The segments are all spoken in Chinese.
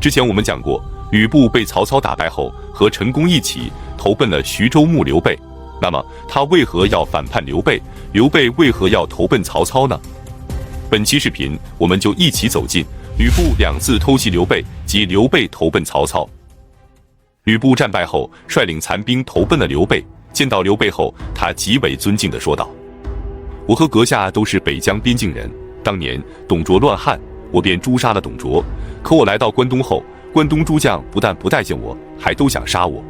之前我们讲过，吕布被曹操打败后，和陈宫一起投奔了徐州牧刘备。那么他为何要反叛刘备？刘备为何要投奔曹操呢？本期视频我们就一起走进吕布2次偷袭刘备及刘备投奔曹操。吕布战败后，率领残兵投奔了刘备。见到刘备后，他极为尊敬地说道：“我和阁下都是北疆边境人，当年董卓乱汉，我便诛杀了董卓。可我来到关东后，关东诸将不但不待见我，还都想杀我。”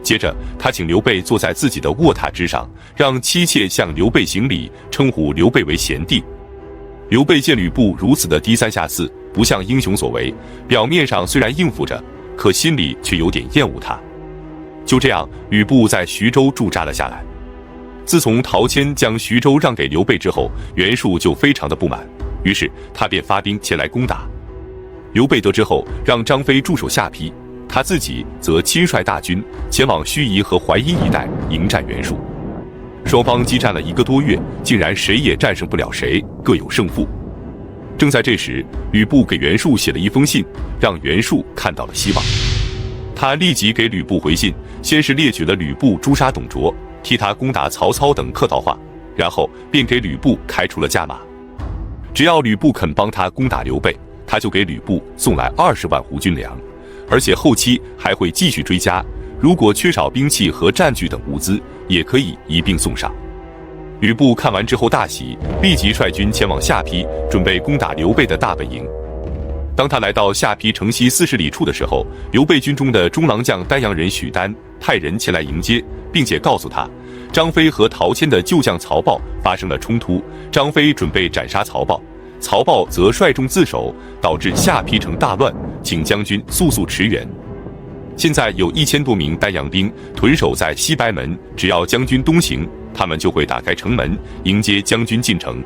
接着他请刘备坐在自己的卧榻之上，让妻妾向刘备行礼，称呼刘备为贤弟。刘备见吕布如此的低三下四，不像英雄所为，表面上虽然应付着，可心里却有点厌恶他。就这样，吕布在徐州驻扎了下来。自从陶谦将徐州让给刘备之后，袁术就非常的不满，于是他便发兵前来攻打。刘备得知后，让张飞驻守下邳，他自己则亲率大军前往盱眙和淮阴一带迎战袁术。双方激战了1个多月，竟然谁也战胜不了谁，各有胜负。正在这时，吕布给袁术写了一封信，让袁术看到了希望。他立即给吕布回信，先是列举了吕布诛杀董卓、替他攻打曹操等客套话，然后便给吕布开出了价码。只要吕布肯帮他攻打刘备，他就给吕布送来20万斛军粮，而且后期还会继续追加，如果缺少兵器和战具等物资，也可以一并送上。吕布看完之后大喜，立即率军前往下邳，准备攻打刘备的大本营。当他来到下邳城西40里处的时候，刘备军中的中郎将丹阳人许丹派人前来迎接，并且告诉他，张飞和陶谦的旧将曹豹发生了冲突，张飞准备斩杀曹豹，曹豹则率众自首，导致下邳城大乱，请将军速速驰援。现在有1000多名丹阳兵屯守在西白门，只要将军东行，他们就会打开城门迎接将军进城。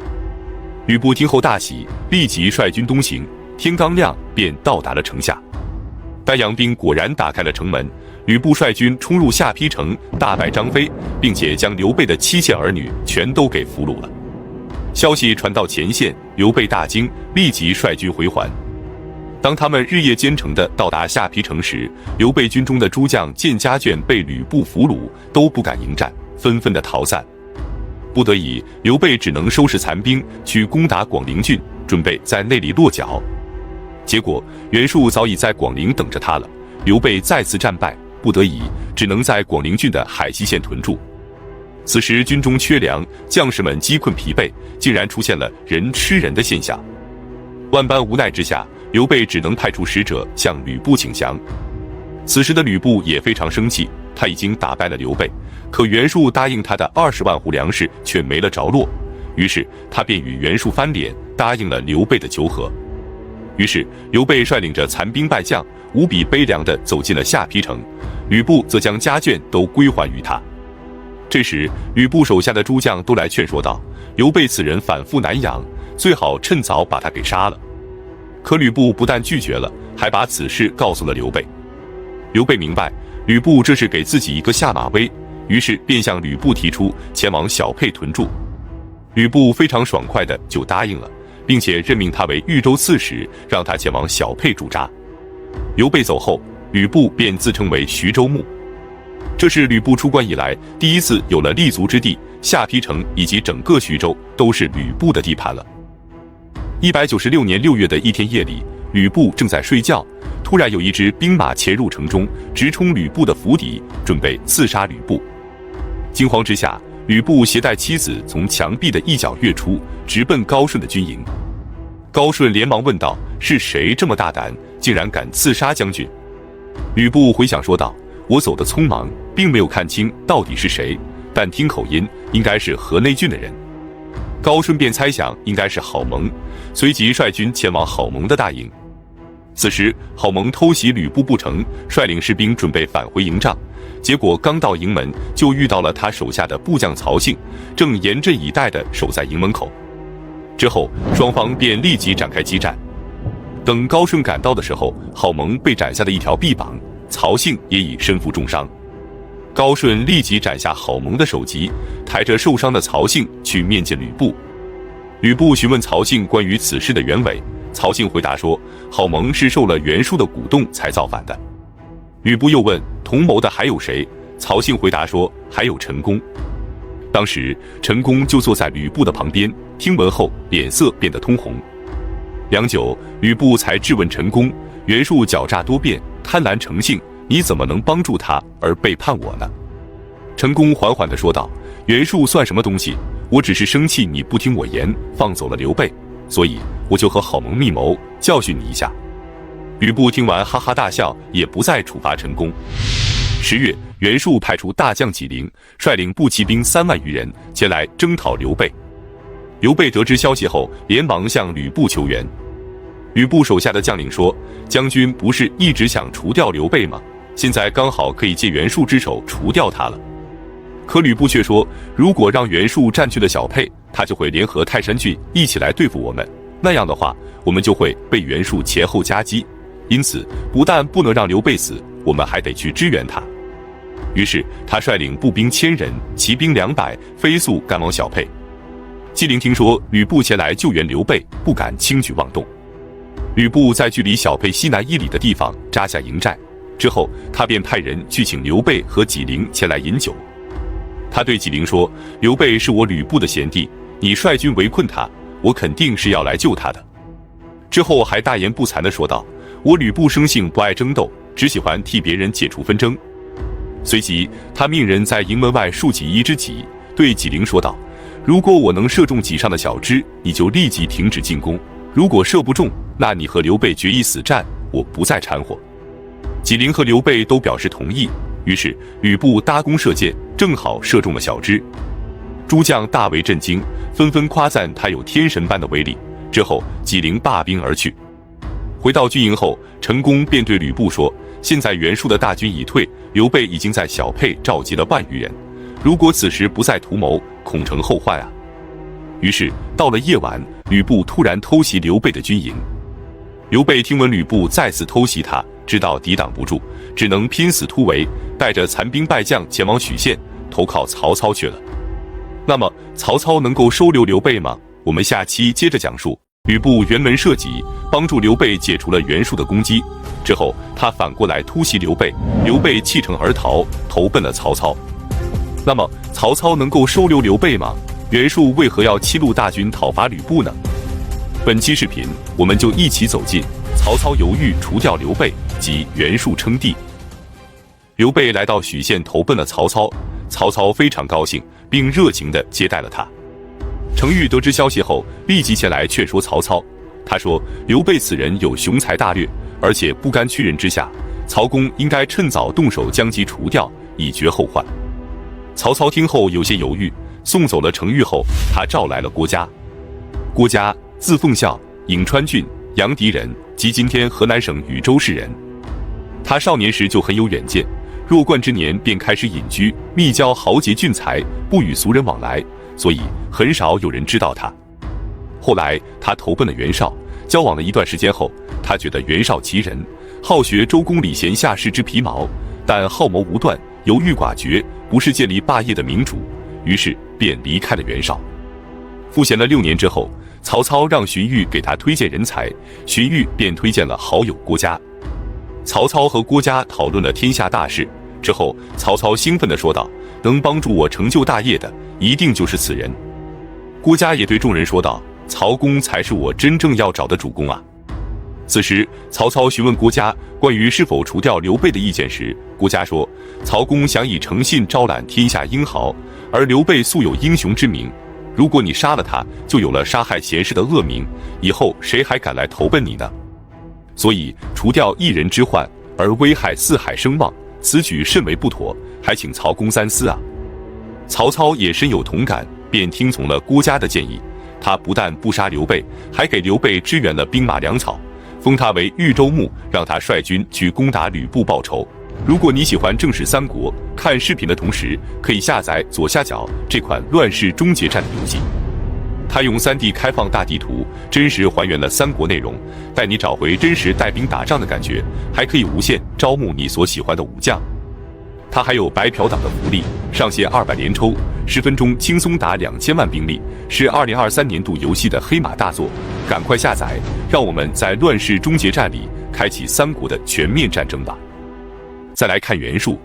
吕布听后大喜，立即率军东行，天刚亮便到达了城下。丹阳兵果然打开了城门，吕布率军冲入下邳城，大败张飞，并且将刘备的妻妾儿女全都给俘虏了。消息传到前线，刘备大惊，立即率军回还。当他们日夜兼程地到达下邳城时，刘备军中的诸将见家眷被吕布俘虏，都不敢迎战，纷纷地逃散。不得已，刘备只能收拾残兵去攻打广陵郡，准备在那里落脚。结果袁术早已在广陵等着他了，刘备再次战败，不得已只能在广陵郡的海西县屯驻。此时军中缺粮，将士们饥困疲惫，竟然出现了人吃人的现象。万般无奈之下，刘备只能派出使者向吕布请降。此时的吕布也非常生气，他已经打败了刘备，可袁术答应他的20万斛粮食却没了着落，于是他便与袁术翻脸，答应了刘备的求和。于是刘备率领着残兵败将，无比悲凉地走进了下邳城，吕布则将家眷都归还于他。这时吕布手下的诸将都来劝说道，刘备此人反复难养，最好趁早把他给杀了。可吕布不但拒绝了，还把此事告诉了刘备。刘备明白吕布这是给自己一个下马威，于是便向吕布提出前往小沛屯驻。吕布非常爽快地就答应了，并且任命他为豫州刺史，让他前往小沛驻扎。刘备走后，吕布便自称为徐州牧。这是吕布出关以来第一次有了立足之地，下邳城以及整个徐州都是吕布的地盘了。196年6月的一天夜里，吕布正在睡觉，突然有一支兵马潜入城中，直冲吕布的府邸，准备刺杀吕布。惊慌之下，吕布携带妻子从墙壁的一角跃出，直奔高顺的军营。高顺连忙问道：“是谁这么大胆，竟然敢刺杀将军？”吕布回想说道：“我走得匆忙，并没有看清到底是谁，但听口音应该是河内郡的人。”高顺便猜想应该是郝萌，随即率军前往郝萌的大营。此时郝萌偷袭吕布不成，率领士兵准备返回营帐，结果刚到营门就遇到了他手下的部将曹信，正严阵以待地守在营门口。之后双方便立即展开激战。等高顺赶到的时候，郝萌被斩下的一条臂膀，曹信也已身负重伤。高顺立即斩下郝萌的首级，抬着受伤的曹信去面见吕布。吕布询问曹信关于此事的原委，曹信回答说，郝萌是受了袁术的鼓动才造反的。吕布又问同谋的还有谁？曹信回答说，还有陈宫。当时陈宫就坐在吕布的旁边，听闻后脸色变得通红。良久，吕布才质问陈宫，袁术狡诈多变，贪婪成性，你怎么能帮助他而背叛我呢？陈宫缓缓地说道，袁术算什么东西，我只是生气你不听我言，放走了刘备，所以我就和郝萌密谋，教训你一下。吕布听完哈哈大笑，也不再处罚陈宫。10月，袁术派出大将纪灵，率领步骑兵3万余人前来征讨刘备。刘备得知消息后，连忙向吕布求援。吕布手下的将领说，将军不是一直想除掉刘备吗？现在刚好可以借袁术之手除掉他了。可吕布却说，如果让袁术占据了小沛，他就会联合泰山郡一起来对付我们，那样的话，我们就会被袁术前后夹击。因此，不但不能让刘备死，我们还得去支援他。于是，他率领步兵1000人，骑兵200，飞速赶往小沛。纪灵听说吕布前来救援刘备，不敢轻举妄动。吕布在距离小沛西南1里的地方扎下营寨，之后他便派人去请刘备和纪灵前来饮酒。他对纪灵说，刘备是我吕布的贤弟，你率军围困他，我肯定是要来救他的。之后还大言不惭地说道，我吕布生性不爱争斗，只喜欢替别人解除纷争。随即他命人在营门外竖起一支戟，对纪灵说道，如果我能射中戟上的小枝，你就立即停止进攻，如果射不中，那你和刘备决一死战，我不再掺和。纪灵和刘备都表示同意，于是吕布搭弓射箭，正好射中了小枝。诸将大为震惊，纷纷夸赞他有天神般的威力。之后纪灵罢兵而去。回到军营后，陈宫便对吕布说，现在袁术的大军已退，刘备已经在小沛召集了1万余人，如果此时不再图谋，恐成后患啊。于是到了夜晚，吕布突然偷袭刘备的军营。刘备听闻吕布再次偷袭他，知道抵挡不住，只能拼死突围，带着残兵败将前往许县，投靠曹操去了。那么曹操能够收留刘备吗？我们下期接着讲述。吕布辕门射戟，帮助刘备解除了袁术的攻击。之后他反过来突袭刘备，刘备弃城而逃，投奔了曹操。那么曹操能够收留刘备吗？袁术为何要七路大军讨伐吕布呢？本期视频我们就一起走进曹操犹豫除掉刘备及袁术称帝。刘备来到许县投奔了曹操，曹操非常高兴，并热情地接待了他。程昱得知消息后，立即前来劝说曹操。他说，刘备此人有雄才大略，而且不甘屈人之下，曹公应该趁早动手将其除掉，以绝后患。曹操听后有些犹豫，送走了程昱后，他召来了郭嘉。郭嘉字奉孝，颍川郡阳翟人，即今天河南省禹州市人。他少年时就很有远见，弱冠之年便开始隐居，密交豪杰俊才，不与俗人往来，所以很少有人知道他。后来他投奔了袁绍，交往了一段时间后，他觉得袁绍奇人，好学周公礼贤下士之皮毛，但好谋无断，犹豫寡决，不是建立霸业的明主，于是便离开了袁绍。赋闲了6年之后，曹操让荀彧给他推荐人才，荀彧便推荐了好友郭嘉。曹操和郭嘉讨论了天下大事之后，曹操兴奋地说道，能帮助我成就大业的，一定就是此人。郭嘉也对众人说道，曹公才是我真正要找的主公啊。此时曹操询问郭嘉关于是否除掉刘备的意见时，郭嘉说，曹公想以诚信招揽天下英豪，而刘备素有英雄之名，如果你杀了他，就有了杀害贤士的恶名，以后谁还敢来投奔你呢？所以除掉一人之患，而危害四海声望，此举甚为不妥，还请曹公三思啊。曹操也深有同感，便听从了郭嘉的建议。他不但不杀刘备，还给刘备支援了兵马粮草，封他为豫州牧，让他率军去攻打吕布报仇。如果你喜欢正史三国，看视频的同时可以下载左下角这款乱世终结战的游戏。它用3D 开放大地图真实还原了三国内容，带你找回真实带兵打仗的感觉，还可以无限招募你所喜欢的武将。他还有白嫖党的福利，上线200连抽，10分钟轻松打2000万兵力，是2023年度游戏的黑马大作，赶快下载，让我们在乱世终结战里开启三国的全面战争吧。再来看袁术，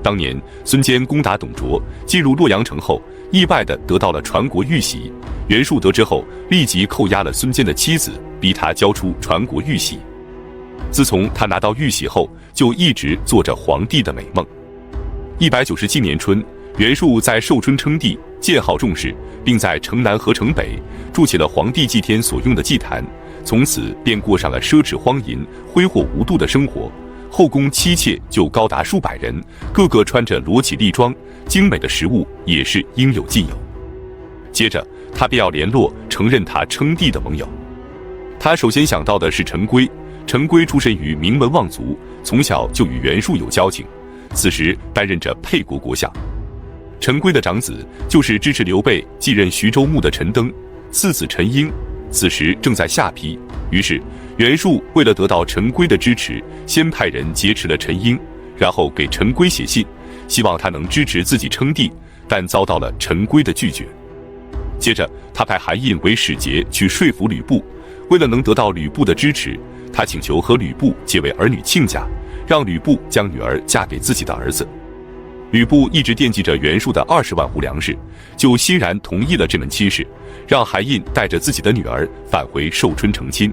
当年孙坚攻打董卓，进入洛阳城后，意外地得到了传国玉玺。袁术得知后，立即扣押了孙坚的妻子，逼他交出传国玉玺。自从他拿到玉玺后，就一直做着皇帝的美梦。197年春，袁术在寿春称帝，建号重视，并在城南和城北筑起了皇帝祭天所用的祭坛，从此便过上了奢侈荒淫、挥霍无度的生活。后宫妻妾就高达数百人，个个穿着裸体丽装，精美的食物也是应有尽有。接着，他便要联络承认他称帝的盟友。他首先想到的是陈规。陈规出身于名门望族，从小就与袁术有交情，此时担任着沛国国相。陈规的长子就是支持刘备继任徐州牧的陈登，次子陈婴此时正在下邳。于是袁术为了得到陈规的支持，先派人劫持了陈婴，然后给陈规写信，希望他能支持自己称帝，但遭到了陈规的拒绝。接着他派韩胤为使节去说服吕布，为了能得到吕布的支持，他请求和吕布结为儿女亲家，让吕布将女儿嫁给自己的儿子。吕布一直惦记着袁术的20万斛粮食，就欣然同意了这门亲事，让韩胤带着自己的女儿返回寿春成亲。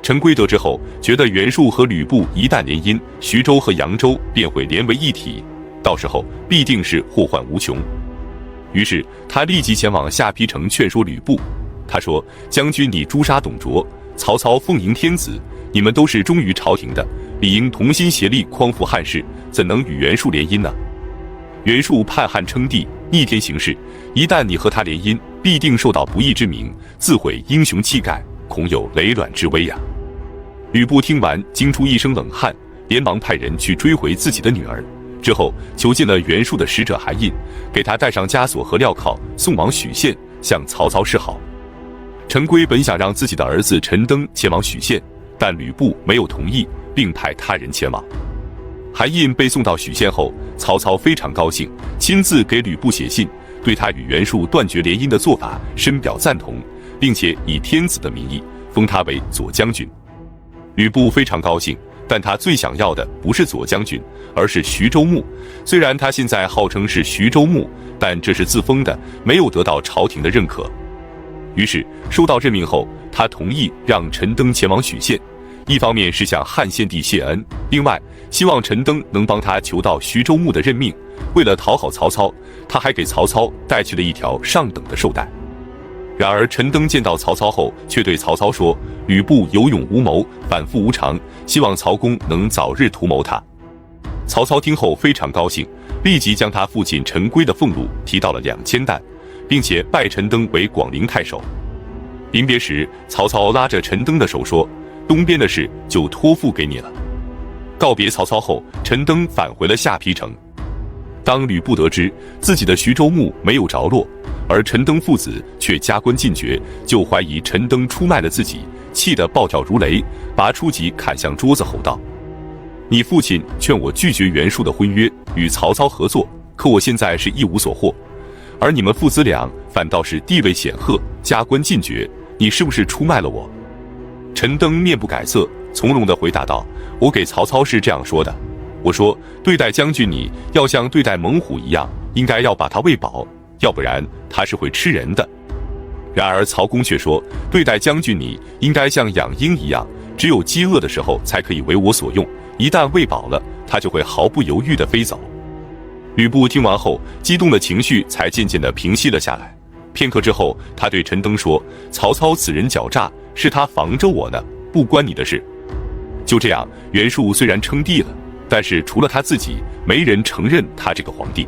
陈规得知后，觉得袁术和吕布一旦联姻，徐州和扬州便会连为一体，到时候必定是祸患无穷。于是他立即前往下邳城劝说吕布。他说：“将军你诛杀董卓，曹操奉迎天子，你们都是忠于朝廷的，理应同心协力匡扶汉室，怎能与袁术联姻呢？袁术叛汉称帝，逆天行事，一旦你和他联姻，必定受到不义之名，自毁英雄气概，恐有累卵之危呀！”吕布听完，惊出一身冷汗，连忙派人去追回自己的女儿。之后求见了袁术的使者韩胤，给他带上枷锁和镣铐，送往许县，向曹操示好。陈规本想让自己的儿子陈登前往许县，但吕布没有同意，并派他人前往。韩胤被送到许县后，曹操非常高兴，亲自给吕布写信，对他与袁术断绝联姻的做法深表赞同，并且以天子的名义封他为左将军。吕布非常高兴，但他最想要的不是左将军，而是徐州牧。虽然他现在号称是徐州牧，但这是自封的，没有得到朝廷的认可。于是收到任命后，他同意让陈登前往许县，一方面是向汉献帝谢恩，另外希望陈登能帮他求到徐州牧的任命。为了讨好曹操，他还给曹操带去了一条上等的绶带。然而陈登见到曹操后，却对曹操说：“吕布有勇无谋，反复无常，希望曹公能早日图谋他。”曹操听后非常高兴，立即将他父亲陈规的俸禄提到了2000担，并且拜陈登为广陵太守。临别时，曹操拉着陈登的手说：“东边的事就托付给你了。”告别曹操后，陈登返回了下邳城。当吕布得知自己的徐州牧没有着落，而陈登父子却加官进爵，就怀疑陈登出卖了自己，气得暴跳如雷，拔出戟砍向桌子，吼道：“你父亲劝我拒绝袁术的婚约，与曹操合作，可我现在是一无所获，而你们父子俩反倒是地位显赫，加官进爵，你是不是出卖了我？”陈登面不改色，从容地回答道：“我给曹操是这样说的，我说对待将军你要像对待猛虎一样，应该要把他喂饱，要不然他是会吃人的。然而曹公却说，对待将军你应该像养鹰一样，只有饥饿的时候才可以为我所用，一旦喂饱了，他就会毫不犹豫地飞走。”吕布听完后，激动的情绪才渐渐地平息了下来。片刻之后，他对陈登说：“曹操此人狡诈，是他防着我呢，不关你的事。”就这样，袁术虽然称帝了，但是除了他自己，没人承认他这个皇帝。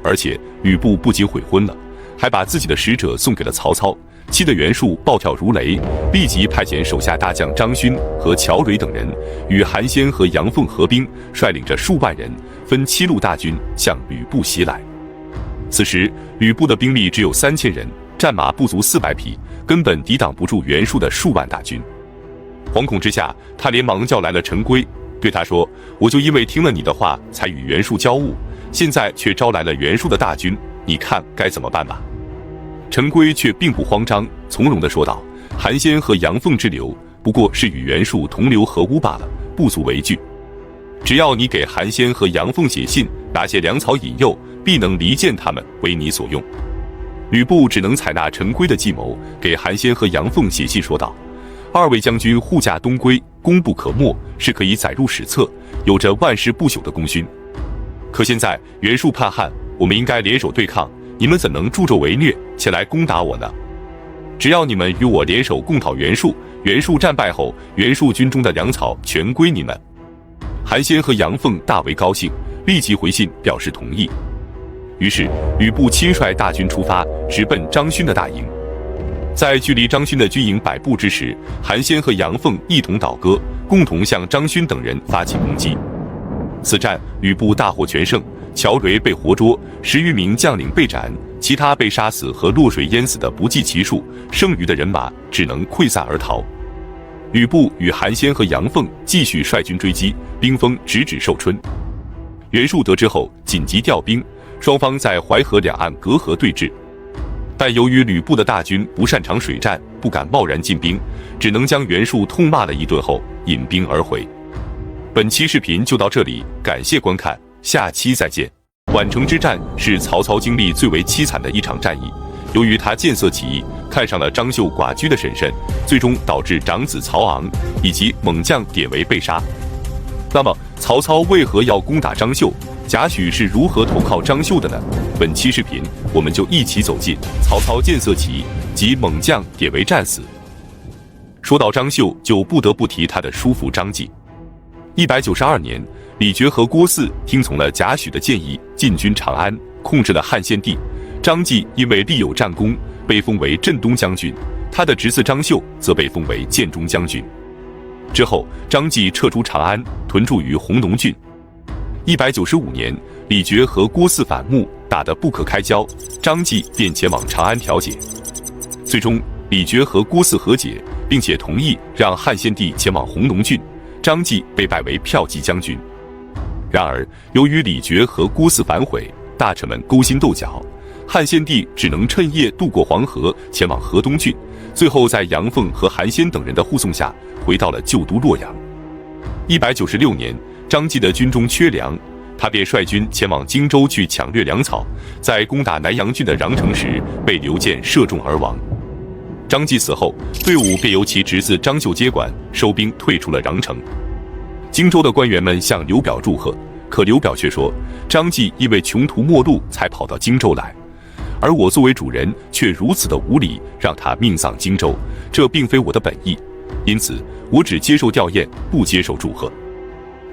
而且吕布不仅悔婚了，还把自己的使者送给了曹操，气得袁术暴跳如雷，立即派遣手下大将张勋和乔蕤等人，与韩先和杨凤合兵，率领着数万人，分7路大军向吕布袭来。此时吕布的兵力只有3000人，战马不足400匹，根本抵挡不住袁术的数万大军。惶恐之下，他连忙叫来了陈规，对他说：“我就因为听了你的话，才与袁术交恶，现在却招来了袁术的大军，你看该怎么办吧？”陈规却并不慌张，从容地说道：“韩先和杨凤之流，不过是与袁术同流合污罢了，不足为惧。只要你给韩先和杨凤写信，拿些粮草引诱，必能离间他们，为你所用。”吕布只能采纳陈规的计谋，给韩先和杨凤写信说道：“二位将军护驾东归，功不可没，是可以载入史册，有着万世不朽的功勋。可现在袁术叛汉，我们应该联手对抗，你们怎能助纣为虐，前来攻打我呢？只要你们与我联手共讨袁术，袁术战败后，袁术军中的粮草全归你们。”韩先和杨凤大为高兴，立即回信表示同意。于是吕布亲率大军出发，直奔张勋的大营。在距离张勋的军营100步之时，韩先和杨凤一同倒戈，共同向张勋等人发起攻击。此战吕布大获全胜，乔蕤被活捉，10余名将领被斩，其他被杀死和落水淹死的不计其数，剩余的人马只能溃散而逃。吕布与韩先和杨凤继续率军追击，兵锋直指寿春。袁术得知后紧急调兵，双方在淮河两岸隔河对峙。但由于吕布的大军不擅长水战，不敢贸然进兵，只能将袁术痛骂了一顿后引兵而回。本期视频就到这里，感谢观看，下期再见。宛城之战是曹操经历最为凄惨的一场战役，由于他见色起意，看上了张绣寡居的婶婶，最终导致长子曹昂以及猛将典韦被杀。那么曹操为何要攻打张绣？贾诩是如何投靠张绣的呢？本期视频我们就一起走进曹操见色起意及猛将典韦战死。说到张绣，就不得不提他的叔父张继。192年，李傕和郭汜听从了贾诩的建议，进军长安，控制了汉献帝。张继因为立有战功，被封为镇东将军，他的侄子张绣则被封为建中将军。之后，张继撤出长安，屯驻于弘农郡。195年，李傕和郭汜反目，打得不可开交，张继便前往长安调解。最终，李傕和郭汜和解，并且同意让汉献帝前往弘农郡，张继被拜为骠骑将军。然而，由于李傕和郭汜反悔，大臣们勾心斗角，汉献帝只能趁夜渡过黄河，前往河东郡，最后在杨凤和韩先等人的护送下，回到了旧都洛阳。196年，张继的军中缺粮，他便率军前往荆州去抢掠粮草，在攻打南阳郡的穰城时，被刘建射中而亡。张继死后，队伍便由其侄子张绣接管，收兵退出了穰城。荆州的官员们向刘表祝贺，可刘表却说，张继因为穷途末路才跑到荆州来，而我作为主人却如此的无礼，让他命丧荆州，这并非我的本意，因此我只接受吊唁，不接受祝贺。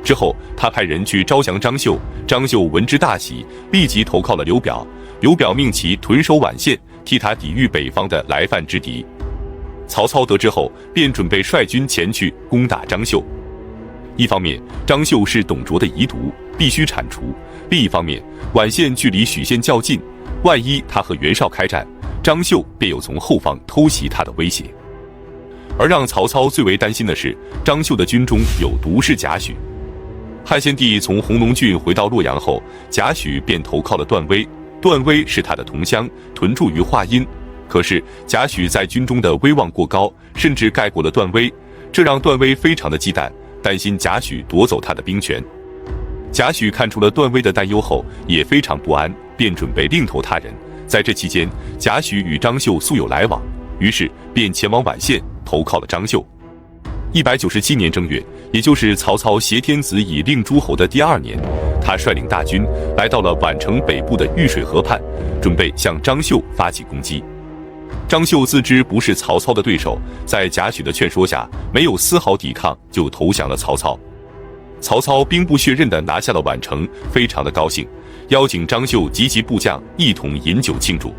之后，他派人去招降张绣，张绣闻之大喜，立即投靠了刘表。刘表命其屯守宛县，替他抵御北方的来犯之敌。曹操得知后，便准备率军前去攻打张绣。一方面，张绣是董卓的遗毒，必须铲除；另一方面，宛县距离许县较近，万一他和袁绍开战，张绣便有从后方偷袭他的威胁。而让曹操最为担心的是，张绣的军中有毒士贾诩。汉献帝从弘农郡回到洛阳后，贾诩便投靠了段威。段威是他的同乡，屯驻于华阴。可是贾诩在军中的威望过高，甚至盖过了段威，这让段威非常的忌惮，担心贾诩夺走他的兵权。贾诩看出了段威的担忧后，也非常不安，便准备另投他人。在这期间，贾诩与张绣素有来往，于是便前往宛县投靠了张绣。197年正月，也就是曹操挟天子以令诸侯的第2年，他率领大军来到了宛城北部的玉水河畔，准备向张绣发起攻击。张绣自知不是曹操的对手，在贾诩的劝说下，没有丝毫抵抗就投降了曹操。曹操兵不血刃地拿下了宛城，非常的高兴，邀请张绣及其部将一同饮酒庆祝。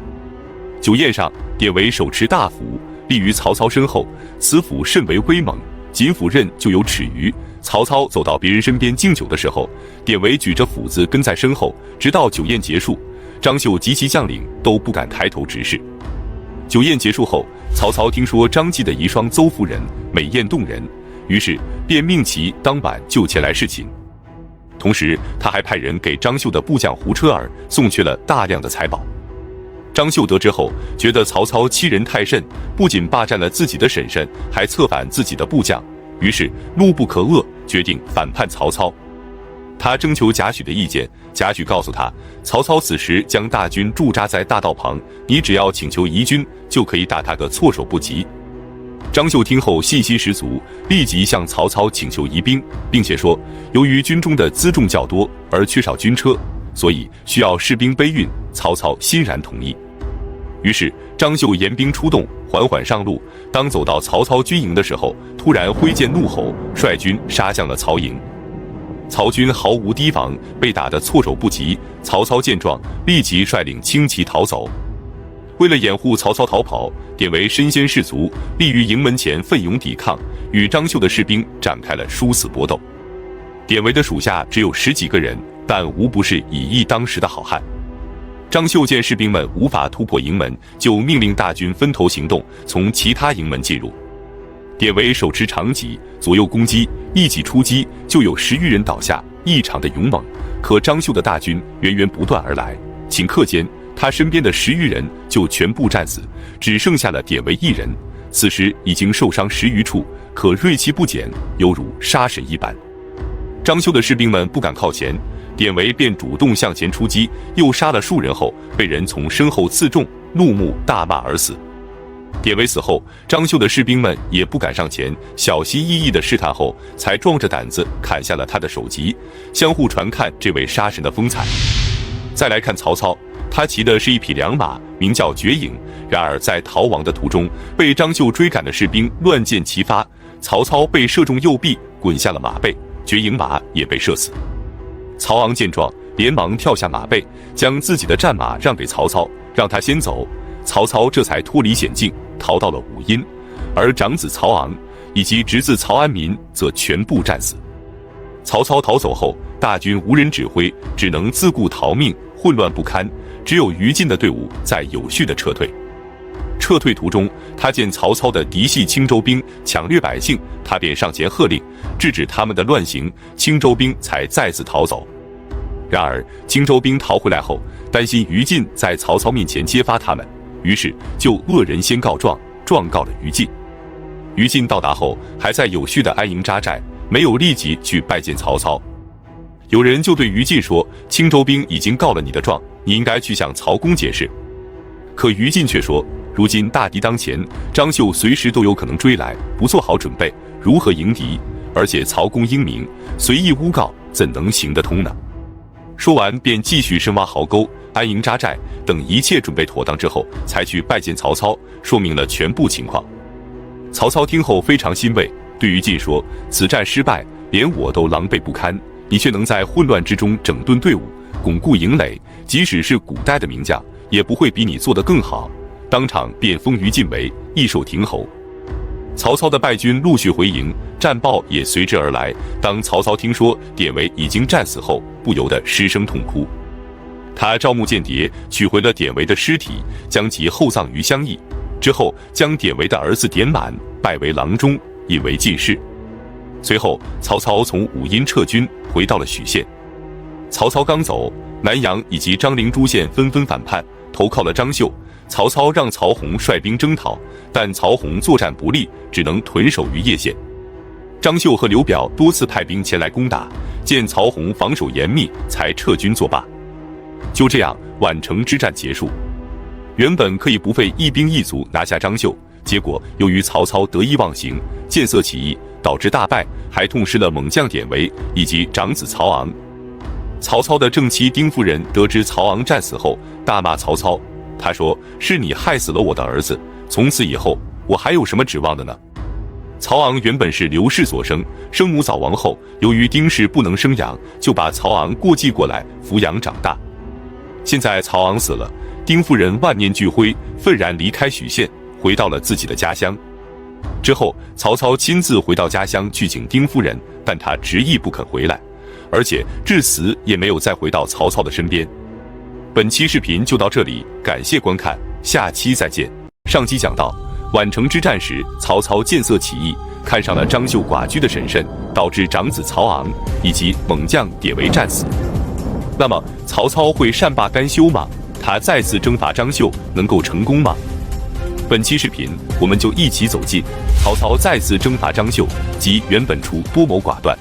酒宴上，典韦手持大斧，立于曹操身后，此斧甚为威猛，仅斧刃就有尺余。曹操走到别人身边敬酒的时候，典韦举着斧子跟在身后，直到酒宴结束，张绣及其将领都不敢抬头直视。酒宴结束后，曹操听说张继的遗孀邹夫人美艳动人，于是便命其当晚就前来侍寝。同时，他还派人给张绣的部将胡车儿送去了大量的财宝。张绣得知后，觉得曹操欺人太甚，不仅霸占了自己的婶婶，还策反自己的部将，于是怒不可遏，决定反叛曹操。他征求贾诩的意见，贾诩告诉他，曹操此时将大军驻扎在大道旁，你只要请求移军，就可以打他个措手不及。张绣听后信心十足，立即向曹操请求移兵，并且说，由于军中的辎重较多而缺少军车，所以需要士兵背运，曹操欣然同意。于是张绣严兵出动，缓缓上路。当走到曹操军营的时候，突然挥剑怒吼，率军杀向了曹营。曹军毫无提防，被打得措手不及。曹操见状，立即率领轻骑逃走。为了掩护曹操逃跑，典韦身先士卒，立于营门前奋勇抵抗，与张绣的士兵展开了殊死搏斗。典韦的属下只有10几个人，但无不是以一当十的好汉。张绣见士兵们无法突破营门，就命令大军分头行动，从其他营门进入。典韦手持长戟，左右攻击，一戟出击，就有10余人倒下，异常的勇猛。可张绣的大军源源不断而来，顷刻间，他身边的10余人就全部战死，只剩下了典韦一人。此时已经受伤10余处，可锐气不减，犹如杀神一般。张绣的士兵们不敢靠前，典韦便主动向前出击，又杀了数人后，被人从身后刺中，怒目大骂而死。典韦死后，张绣的士兵们也不敢上前，小心翼翼地试探后，才壮着胆子砍下了他的首级，相互传看这位杀神的风采。再来看曹操，他骑的是一匹良马，名叫绝影。然而在逃亡的途中，被张绣追赶的士兵乱箭齐发，曹操被射中右臂，滚下了马背，绝影马也被射死。曹昂见状，连忙跳下马背，将自己的战马让给曹操，让他先走。曹操这才脱离险境，逃到了武阴，而长子曹昂以及侄子曹安民则全部战死。曹操逃走后，大军无人指挥，只能自顾逃命，混乱不堪。只有于禁的队伍在有序地撤退。撤退途中，他见曹操的嫡系青州兵抢掠百姓，他便上前喝令，制止他们的乱行，青州兵才再次逃走。然而青州兵逃回来后，担心于禁在曹操面前揭发他们，于是就恶人先告状，状告了于禁。于禁到达后，还在有序的安营扎寨，没有立即去拜见曹操。有人就对于禁说，青州兵已经告了你的状，你应该去向曹公解释。可于禁却说，如今大敌当前，张绣随时都有可能追来，不做好准备，如何迎敌？而且曹公英明，随意诬告，怎能行得通呢？说完便继续深挖壕沟，安营扎寨，等一切准备妥当之后，才去拜见曹操，说明了全部情况。曹操听后非常欣慰，对于禁说，此战失败，连我都狼狈不堪，你却能在混乱之中整顿队伍，巩固营垒，即使是古代的名将，也不会比你做得更好。当场便封于禁为益寿亭侯。曹操的败军陆续回营，战报也随之而来。当曹操听说典韦已经战死后，不由得失声痛哭。他招募间谍，取回了典韦的尸体，将其厚葬于乡邑。之后，将典韦的儿子典满拜为郎中，引为进士。随后，曹操从武阴撤军，回到了许县。曹操刚走，南阳以及张陵诸县纷纷反叛，投靠了张绣。曹操让曹洪率兵征讨，但曹洪作战不利，只能屯守于叶县。张绣和刘表多次派兵前来攻打，见曹洪防守严密，才撤军作罢。就这样，宛城之战结束。原本可以不费一兵一卒拿下张绣，结果由于曹操得意忘形，见色起意，导致大败，还痛失了猛将典韦以及长子曹昂。曹操的正妻丁夫人得知曹昂战死后，大骂曹操。他说，是你害死了我的儿子，从此以后我还有什么指望的呢？曹昂原本是刘氏所生，生母早亡后，由于丁氏不能生养，就把曹昂过继过来抚养长大。现在曹昂死了，丁夫人万念俱灰，愤然离开许县，回到了自己的家乡。之后曹操亲自回到家乡去请丁夫人，但她执意不肯回来，而且至死也没有再回到曹操的身边。本期视频就到这里，感谢观看，下期再见。上期讲到宛城之战时，曹操见色起意，看上了张绣寡居的审慎，导致长子曹昂以及猛将典韦战死。那么曹操会善罢甘休吗？他再次征伐张绣能够成功吗？本期视频我们就一起走进曹操再次征伐张绣及袁本初多谋寡断。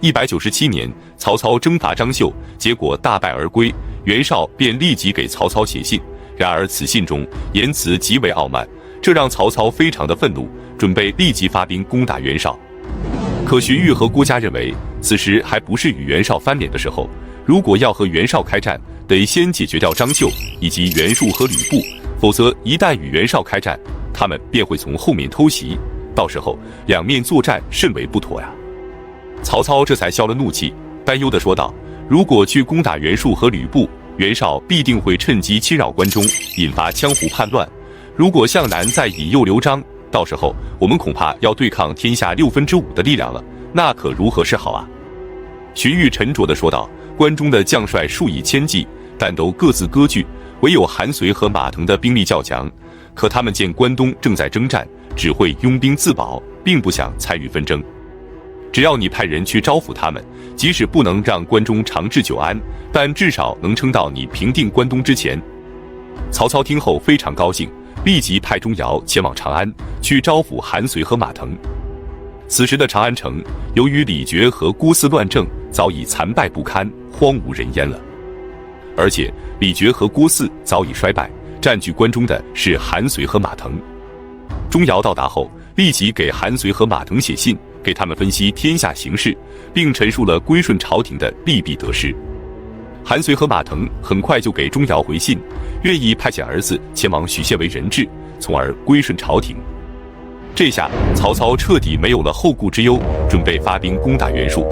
197年，曹操征伐张绣，结果大败而归，袁绍便立即给曹操写信，然而此信中言辞极为傲慢，这让曹操非常的愤怒，准备立即发兵攻打袁绍。可荀彧和郭嘉认为，此时还不是与袁绍翻脸的时候，如果要和袁绍开战，得先解决掉张绣以及袁术和吕布，否则一旦与袁绍开战，他们便会从后面偷袭，到时候两面作战甚为不妥呀。曹操这才消了怒气，担忧地说道：“如果去攻打袁术和吕布，袁绍必定会趁机侵扰关中，引发江湖叛乱。如果向南再引诱刘璋，到时候我们恐怕要对抗天下5/6的力量了，那可如何是好啊？”荀彧沉着地说道：“关中的将帅数以千计，但都各自割据，唯有韩遂和马腾的兵力较强。可他们见关东正在征战，只会拥兵自保，并不想参与纷争。只要你派人去招抚他们，即使不能让关中长治久安，但至少能撑到你平定关东之前。”曹操听后非常高兴，立即派钟繇前往长安，去招抚韩遂和马腾。此时的长安城，由于李傕和郭汜乱政，早已残败不堪，荒无人烟了。而且李傕和郭汜早已衰败，占据关中的是韩遂和马腾。钟繇到达后，立即给韩遂和马腾写信，给他们分析天下形势，并陈述了归顺朝廷的利弊得失。韩遂和马腾很快就给钟繇回信，愿意派遣儿子前往许县为人质，从而归顺朝廷。这下曹操彻底没有了后顾之忧，准备发兵攻打袁术。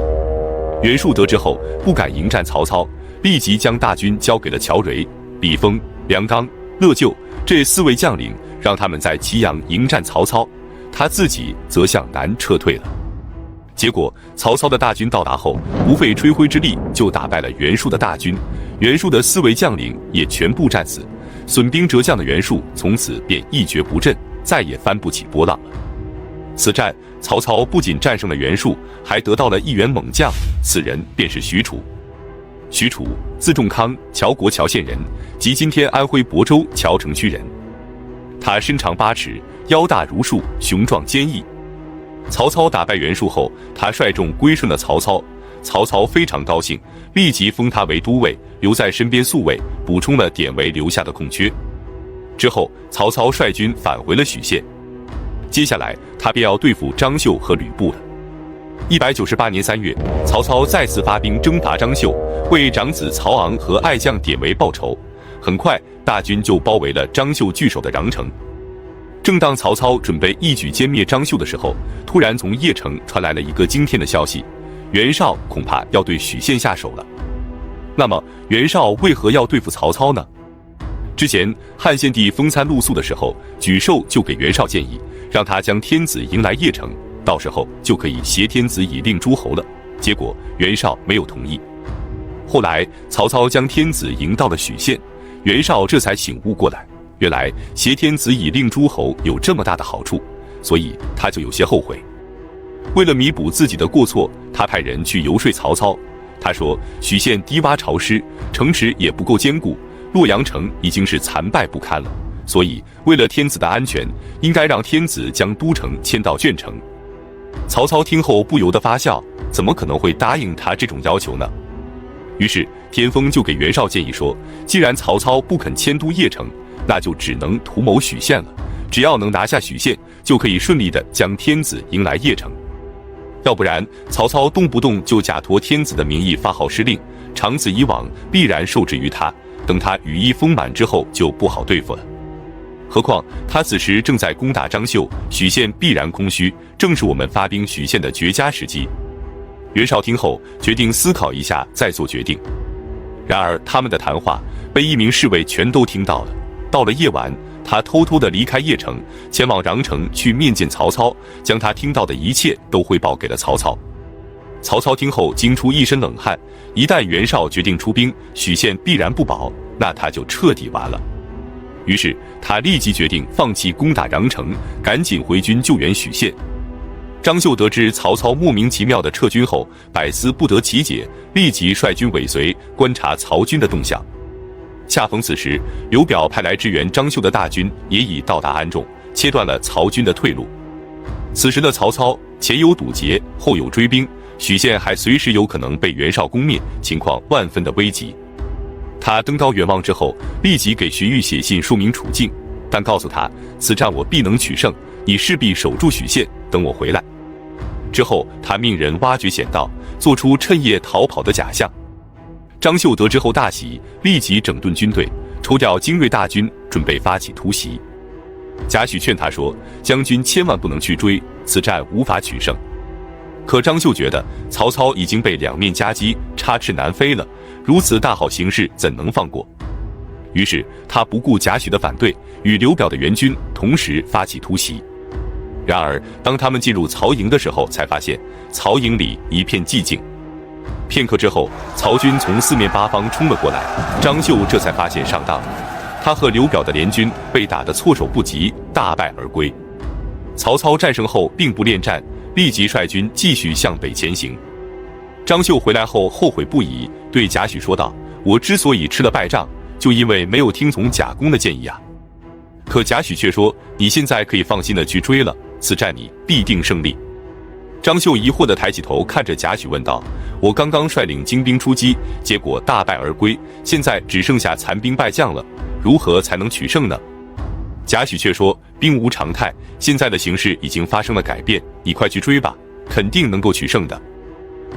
袁术得知后不敢迎战曹操，立即将大军交给了乔蕤、李丰、梁刚、乐就这4位将领，让他们在祁阳迎战曹操，他自己则向南撤退了。结果曹操的大军到达后，不费吹灰之力就打败了袁术的大军，袁术的4位将领也全部战死，损兵折将的袁术从此便一蹶不振，再也翻不起波浪了。此战曹操不仅战胜了袁术，还得到了一员猛将，此人便是许褚。许褚字仲康，乔国乔县人，即今天安徽亳州乔城区人。他身长8尺，腰大如树，雄壮坚毅。曹操打败袁术后，他率众归顺了曹操，曹操非常高兴，立即封他为都尉，留在身边宿卫，补充了典韦留下的空缺。之后曹操率军返回了许县，接下来他便要对付张绣和吕布了。198年3月，曹操再次发兵征伐张绣，为长子曹昂和爱将典韦报仇。很快大军就包围了张绣据守的穰城。正当曹操准备一举歼灭张绣的时候，突然从邺城传来了一个惊天的消息：袁绍恐怕要对许县下手了。那么袁绍为何要对付曹操呢？之前汉献帝封参露宿的时候，沮授就给袁绍建议，让他将天子迎来邺城，到时候就可以挟天子以令诸侯了。结果袁绍没有同意。后来曹操将天子迎到了许县，袁绍这才醒悟过来，原来挟天子以令诸侯有这么大的好处，所以他就有些后悔。为了弥补自己的过错，他派人去游说曹操。他说许县低洼潮湿，城池也不够坚固，洛阳城已经是残败不堪了，所以为了天子的安全，应该让天子将都城迁到鄄城。曹操听后不由得发笑，怎么可能会答应他这种要求呢？于是田丰就给袁绍建议说，既然曹操不肯迁都邺城，那就只能图谋许县了，只要能拿下许县，就可以顺利地将天子迎来邺城。要不然曹操动不动就假托天子的名义发号施令，长此以往必然受制于他，等他羽翼丰满之后就不好对付了。何况他此时正在攻打张绣，许县必然空虚，正是我们发兵许县的绝佳时机。袁绍听后决定思考一下再做决定。然而他们的谈话被一名侍卫全都听到了。到了夜晚，他偷偷地离开邺城，前往穰城去面见曹操，将他听到的一切都汇报给了曹操。曹操听后惊出一身冷汗，一旦袁绍决定出兵，许县必然不保，那他就彻底完了。于是他立即决定放弃攻打穰城，赶紧回军救援许县。张绣得知曹操莫名其妙的撤军后，百思不得其解，立即率军尾随，观察曹军的动向。恰逢此时，刘表派来支援张绣的大军也已到达安众，切断了曹军的退路。此时的曹操前有堵截，后有追兵，许县还随时有可能被袁绍攻灭，情况万分的危急。他登高远望之后，立即给荀彧写信说明处境，但告诉他此战我必能取胜，你势必守住许县，等我回来。之后他命人挖掘险道，做出趁夜逃跑的假象。张绣得知后大喜，立即整顿军队，抽调精锐大军，准备发起突袭。贾诩劝他说，将军千万不能去追，此战无法取胜。可张绣觉得曹操已经被两面夹击，插翅难飞了，如此大好形势怎能放过？于是他不顾贾诩的反对，与刘表的援军同时发起突袭。然而当他们进入曹营的时候，才发现曹营里一片寂静。片刻之后，曹军从四面八方冲了过来，张绣这才发现上当了，他和刘表的联军被打得措手不及，大败而归。曹操战胜后并不恋战，立即率军继续向北前行。张绣回来后后悔不已，对贾诩说道，我之所以吃了败仗，就因为没有听从贾公的建议啊。可贾诩却说，你现在可以放心的去追了，此战你必定胜利。张绣疑惑地抬起头看着贾诩问道，我刚刚率领精兵出击，结果大败而归，现在只剩下残兵败将了，如何才能取胜呢？贾诩却说，兵无常态，现在的形势已经发生了改变，你快去追吧，肯定能够取胜的。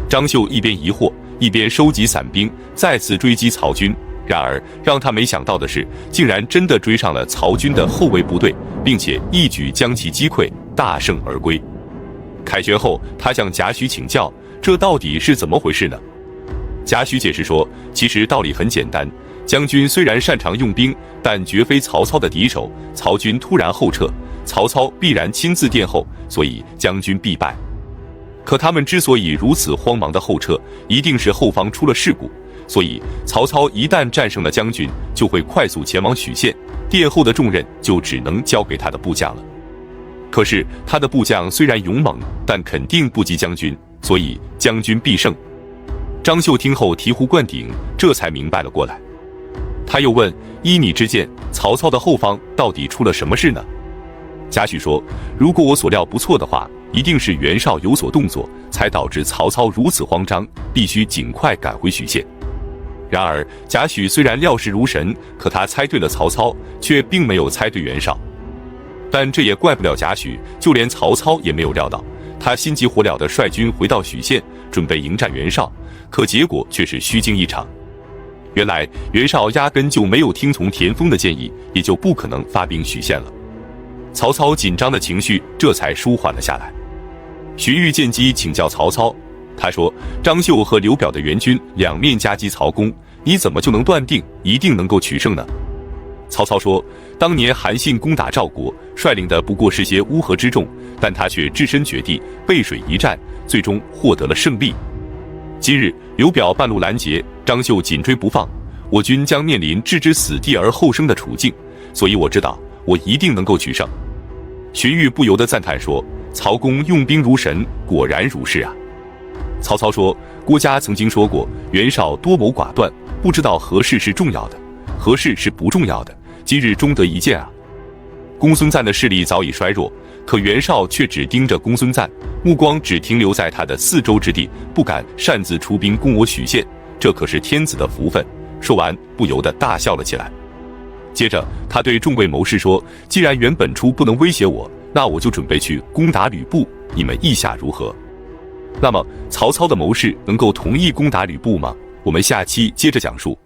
张绣一边疑惑，一边收集散兵，再次追击曹军。然而让他没想到的是，竟然真的追上了曹军的后卫部队，并且一举将其击溃，大胜而归。凯旋后，他向贾诩请教，这到底是怎么回事呢？贾诩解释说，其实道理很简单，将军虽然擅长用兵，但绝非曹操的敌手，曹军突然后撤，曹操必然亲自殿后，所以将军必败。可他们之所以如此慌忙的后撤，一定是后方出了事故，所以曹操一旦战胜了将军，就会快速前往许县，殿后的重任就只能交给他的部将了。可是他的部将虽然勇猛，但肯定不及将军，所以将军必胜。张绣听后醍醐灌顶，这才明白了过来。他又问，依你之见，曹操的后方到底出了什么事呢？贾诩说，如果我所料不错的话，一定是袁绍有所动作，才导致曹操如此慌张，必须尽快赶回许县。然而贾诩虽然料事如神，可他猜对了曹操，却并没有猜对袁绍。但这也怪不了贾诩，就连曹操也没有料到，他心急火燎地率军回到许县，准备迎战袁绍，可结果却是虚惊一场。原来袁绍压根就没有听从田丰的建议，也就不可能发兵许县了。曹操紧张的情绪这才舒缓了下来。荀彧见机请教曹操，他说，张绣和刘表的援军两面夹击曹公，你怎么就能断定一定能够取胜呢？曹操说，当年韩信攻打赵国，率领的不过是些乌合之众，但他却只身绝地，背水一战，最终获得了胜利。今日刘表半路拦截，张绣紧追不放，我军将面临置之死地而后生的处境，所以我知道我一定能够取胜。荀彧不由得赞叹说，曹公用兵如神，果然如是啊。曹操说，郭嘉曾经说过，袁绍多谋寡断，不知道何事是重要的，何事是不重要的，今日终得一见啊。公孙瓒的势力早已衰弱，可袁绍却只盯着公孙瓒，目光只停留在他的四周之地，不敢擅自出兵攻我许县，这可是天子的福分。说完不由得大笑了起来。接着他对众位谋士说，既然袁本初不能威胁我，那我就准备去攻打吕布，你们意下如何？那么曹操的谋士能够同意攻打吕布吗？我们下期接着讲述。